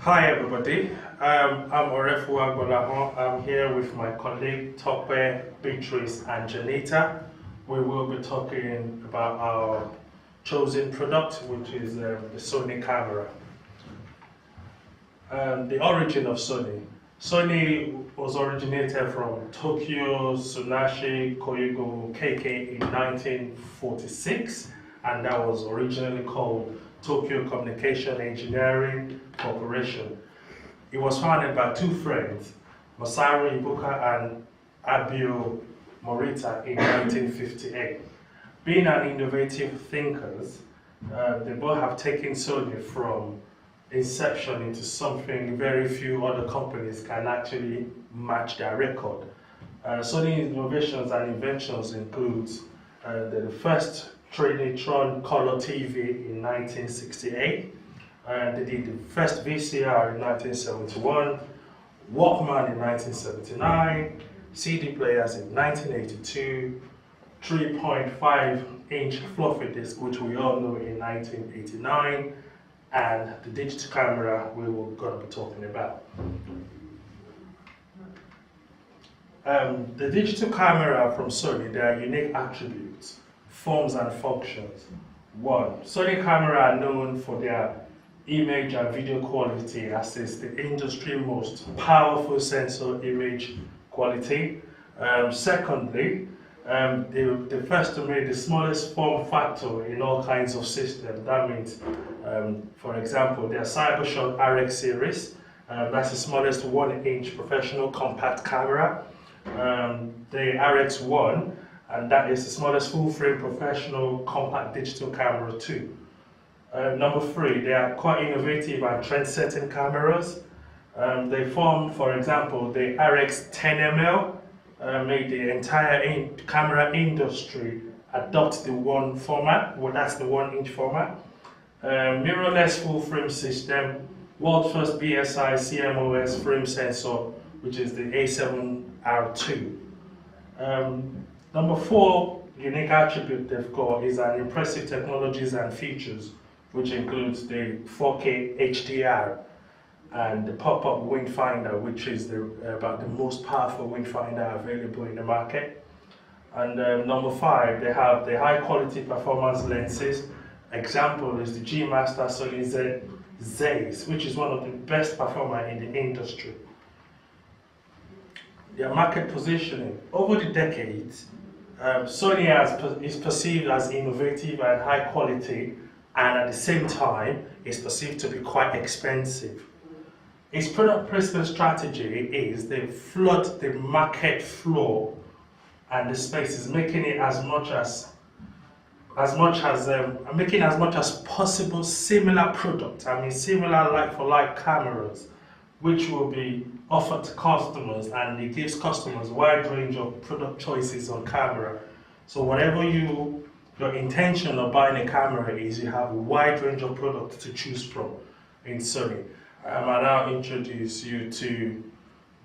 Hi everybody, I'm Orefu Agbolahon. I'm here with my colleague Tope, Beatrice and Janita. We will be talking about our chosen product, which is the Sony camera. The origin of Sony. Sony was originated from Tokyo Tsunashi Koigo KK in 1946, and that was originally called Tokyo Communication Engineering Corporation. It was founded by two friends, Masaru Ibuka and Abio Morita in 1958. Being an innovative thinkers, they both have taken Sony from inception into something very few other companies can actually match their record. Sony innovations and inventions include the first Trinitron color TV in 1968, they did the first VCR in 1971, Walkman in 1979, CD players in 1982, 3.5-inch floppy disk, which we all know, in 1989, and the digital camera we were going to be talking about. The digital camera from Sony, there are unique attributes, forms and functions. One, Sony camera are known for their image and video quality, as is the industry most powerful sensor image quality. Secondly, the first to make the smallest form factor in all kinds of systems. That means, for example, their CyberShot RX series, that's the smallest 1-inch professional compact camera. The RX1, and that is the smallest full-frame professional compact digital camera too. Number 3, they are quite innovative and trend-setting cameras. They formed, for example, the RX 10mm, made the entire camera industry adopt the one format, well, that's the 1-inch format. Mirrorless full-frame system, world first BSI CMOS frame sensor, which is the A7R2. Number 4 unique attribute they've got is an impressive technologies and features, which includes the 4K HDR and the pop-up wind finder, which is about the most powerful wind finder available in the market. And number 5, they have the high quality performance lenses. Example is the G Master Sony Zeiss, which is one of the best performer in the industry. Their market positioning. Over the decades, Sony is perceived as innovative and high quality, and at the same time is perceived to be quite expensive. Its product placement strategy is they flood the market floor and the spaces, making it as much as possible similar product. I mean, similar like-for-like cameras, which will be offered to customers, and it gives customers a wide range of product choices on camera. So whatever your intention of buying a camera is, you have a wide range of products to choose from in Sony. I now introduce you to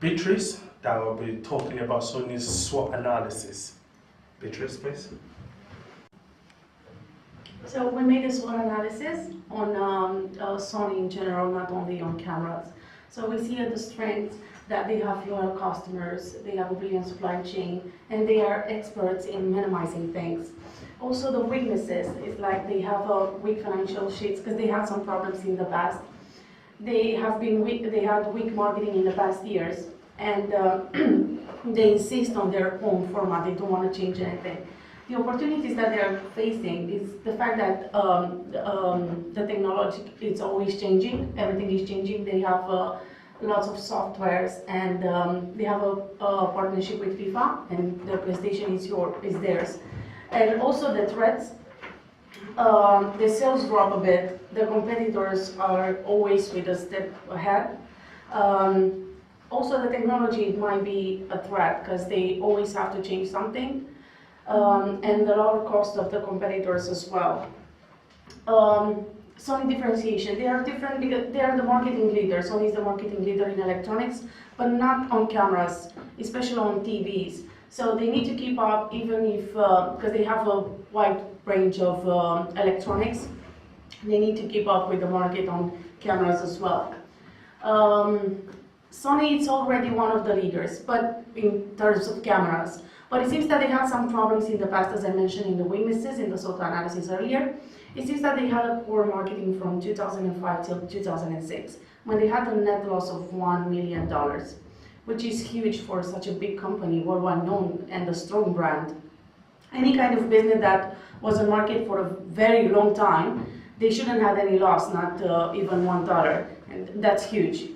Beatrice, that will be talking about Sony's SWOT analysis. Beatrice, please. So we made a SWOT analysis on Sony in general, not only on cameras. So we see the strengths that they have loyal customers, they have a brilliant supply chain, and they are experts in minimizing things. Also the weaknesses is like they have weak financial sheets because they had some problems in the past. They have been weak, they had weak marketing in the past years, and they insist on their own format, they don't want to change anything. The opportunities that they are facing is the fact that the technology is always changing, everything is changing. They have lots of softwares, and they have a partnership with FIFA, and the PlayStation is theirs. And also the threats, the sales drop a bit, the competitors are always with a step ahead. Also the technology might be a threat because they always have to change something. And the lower cost of the competitors as well. Sony differentiation, they are different because they are the marketing leader. Sony is the marketing leader in electronics, but not on cameras, especially on TVs. So they need to keep up, even if, because they have a wide range of electronics, they need to keep up with the market on cameras as well. Sony is already one of the leaders, but in terms of cameras. But it seems that they had some problems in the past, as I mentioned in the weaknesses in the SWOT analysis earlier. It seems that they had a poor marketing from 2005 till 2006, when they had a net loss of $1 million, which is huge for such a big company, worldwide known and a strong brand. Any kind of business that was on market for a very long time, they shouldn't have any loss, not even $1, and that's huge.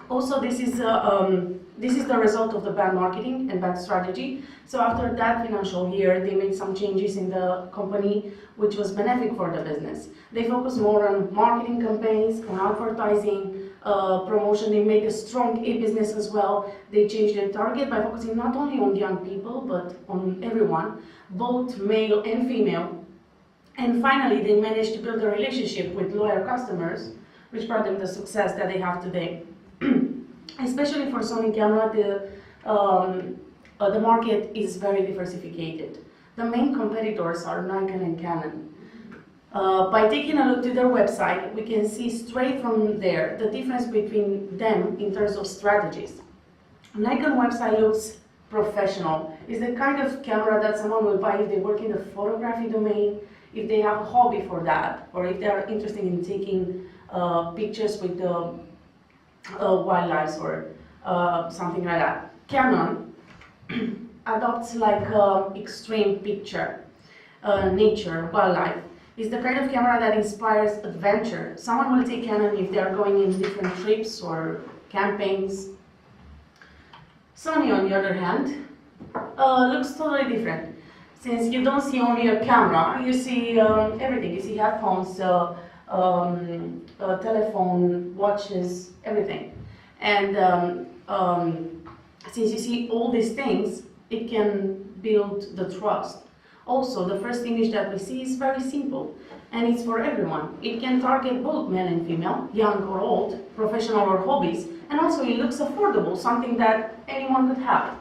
Also, this is the result of the bad marketing and bad strategy. So after that financial year, they made some changes in the company, which was benefic for the business. They focused more on marketing campaigns, on advertising, promotion. They made a strong e-business as well. They changed their target by focusing not only on young people, but on everyone, both male and female. And finally, they managed to build a relationship with loyal customers, which brought them the success that they have today. Especially for Sony camera, the market is very diversified. The main competitors are Nikon and Canon. By taking a look to their website, we can see straight from there the difference between them in terms of strategies. Nikon website looks professional. It's the kind of camera that someone will buy if they work in the photography domain, if they have a hobby for that, or if they are interested in taking pictures with the wildlife or something like that. Canon adopts like extreme picture, nature, wildlife. It's the kind of camera that inspires adventure. Someone will take Canon if they are going in different trips or campings. Sony, on the other hand, looks totally different. Since you don't see only a camera, you see everything. You see headphones, telephone, watches, everything. And since you see all these things, it can build the trust. Also, the first image that we see is very simple, and it's for everyone. It can target both male and female, young or old, professional or hobbies, and also it looks affordable, something that anyone could have.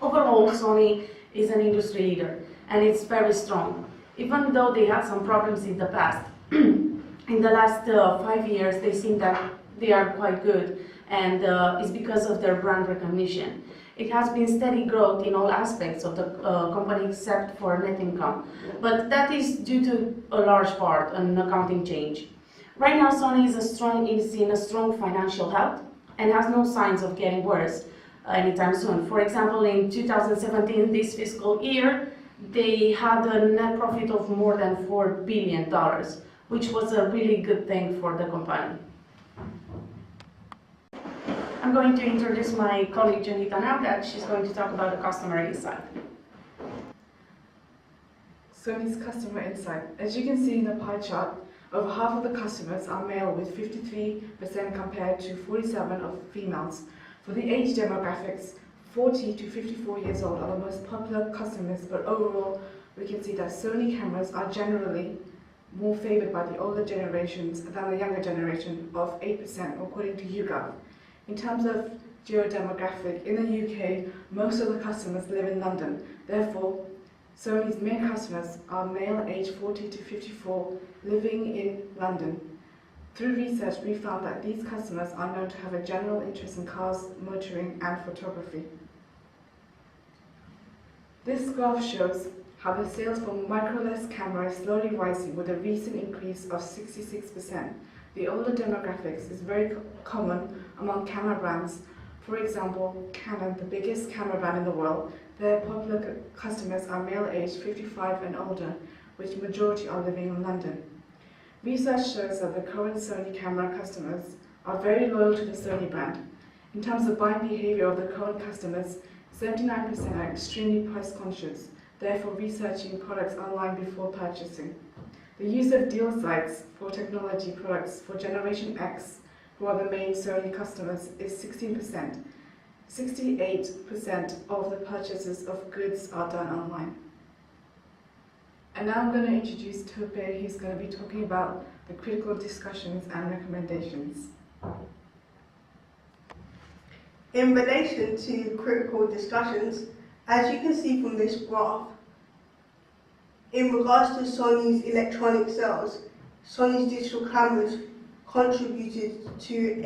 Overall, Sony is an industry leader, and it's very strong. Even though they had some problems in the past, in the last 5 years, they seem that they are quite good, and it's because of their brand recognition. It has been steady growth in all aspects of the company except for net income, but that is due to a large part an accounting change. Right now, Sony is in a strong financial health and has no signs of getting worse anytime soon. For example, in 2017, this fiscal year, they had a net profit of more than $4 billion, which was a really good thing for the company. I'm going to introduce my colleague Janita now, that she's going to talk about the customer insight. Sony's customer insight. As you can see in the pie chart, over half of the customers are male with 53% compared to 47% of females. For the age demographics, 40 to 54 years old are the most popular customers, but overall we can see that Sony cameras are generally more favored by the older generations than the younger generation of 8% according to YouGov. In terms of geo-demographic, in the UK, most of the customers live in London. Therefore, Sony's main customers are male aged 40 to 54 living in London. Through research, we found that these customers are known to have a general interest in cars, motoring, and photography. This graph shows how the sales for micro-lens camera is slowly rising with a recent increase of 66%. The older demographics is very common among camera brands. For example, Canon, the biggest camera brand in the world, their popular customers are male aged 55 and older, which majority are living in London. Research shows that the current Sony camera customers are very loyal to the Sony brand. In terms of buying behavior of the current customers, 79% are extremely price conscious, therefore researching products online before purchasing. The use of deal sites for technology products for Generation X, who are the main Sony customers, is 16%. 68% of the purchases of goods are done online. And now I'm going to introduce Tope, who's going to be talking about the critical discussions and recommendations. In relation to critical discussions, as you can see from this graph, in regards to Sony's electronic sales, Sony's digital cameras contributed to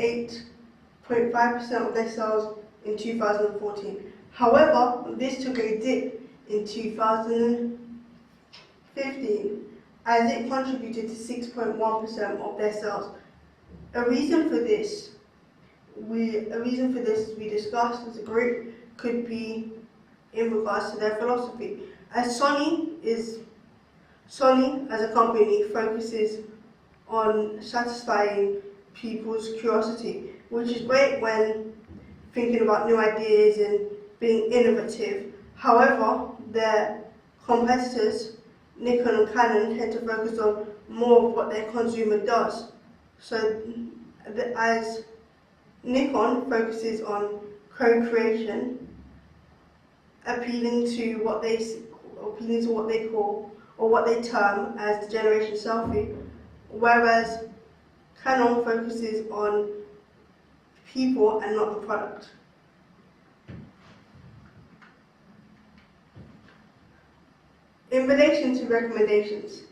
8.5% of their sales in 2014. However, this took a dip in 2015 as it contributed to 6.1% of their sales. A reason for this we discussed as a group could be in regards to their philosophy. As Sony as a company focuses on satisfying people's curiosity, which is great when thinking about new ideas and being innovative. However, their competitors, Nikon and Canon, tend to focus on more of what their consumer does. So, as Nikon focuses on co-creation, appealing to what they call or what they term as the generation selfie, whereas Canon focuses on people and not the product. In relation to recommendations,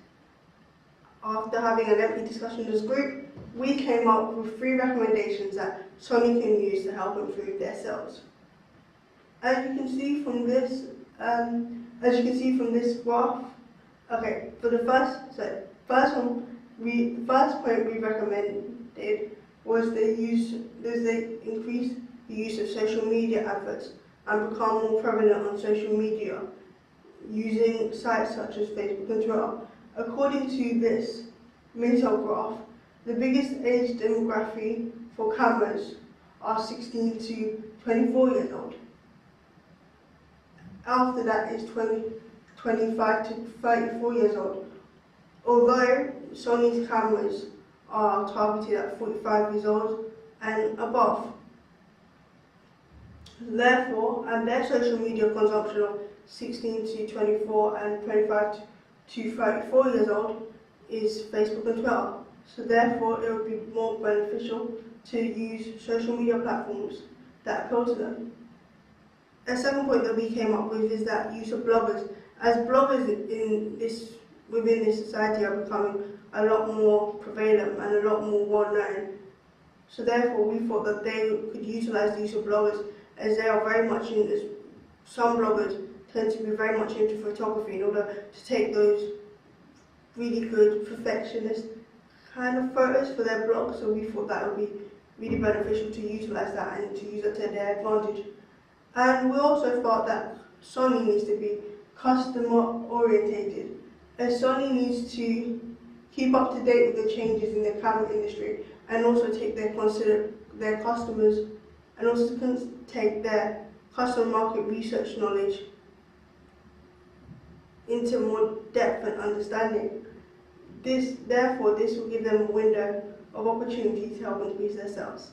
after having a lengthy discussion as a group, we came up with 3 recommendations that Sony can use to help improve their sales. As you can see from this graph, okay, for the first point we recommended was increase the use of social media adverts and become more prevalent on social media using sites such as Facebook and Twitter. According to this Mintel graph, the biggest age demography for cameras are 16 to 24 years old. After that is 25 to 34 years old. Although Sony's cameras are targeted at 45 years old and above. Therefore, and their social media consumption of 16 to 24 and 25 to 34 years old is Facebook and Twitter. So therefore, it would be more beneficial to use social media platforms that appeal to them. A second point that we came up with is that use of bloggers. As bloggers within this society are becoming a lot more prevalent and a lot more well known. So therefore, we thought that they could utilize the use of bloggers, as they are very much into, some bloggers tend to be very much into photography in order to take those really good perfectionist kind of photos for their blog. So we thought that would be really beneficial to utilize that and to use it to their advantage. And we also thought that Sony needs to be customer orientated, as Sony needs to keep up to date with the changes in the camera industry and also take their customers and also take their customer market research knowledge into more depth and understanding. Therefore, this will give them a window of opportunity to help increase their sales.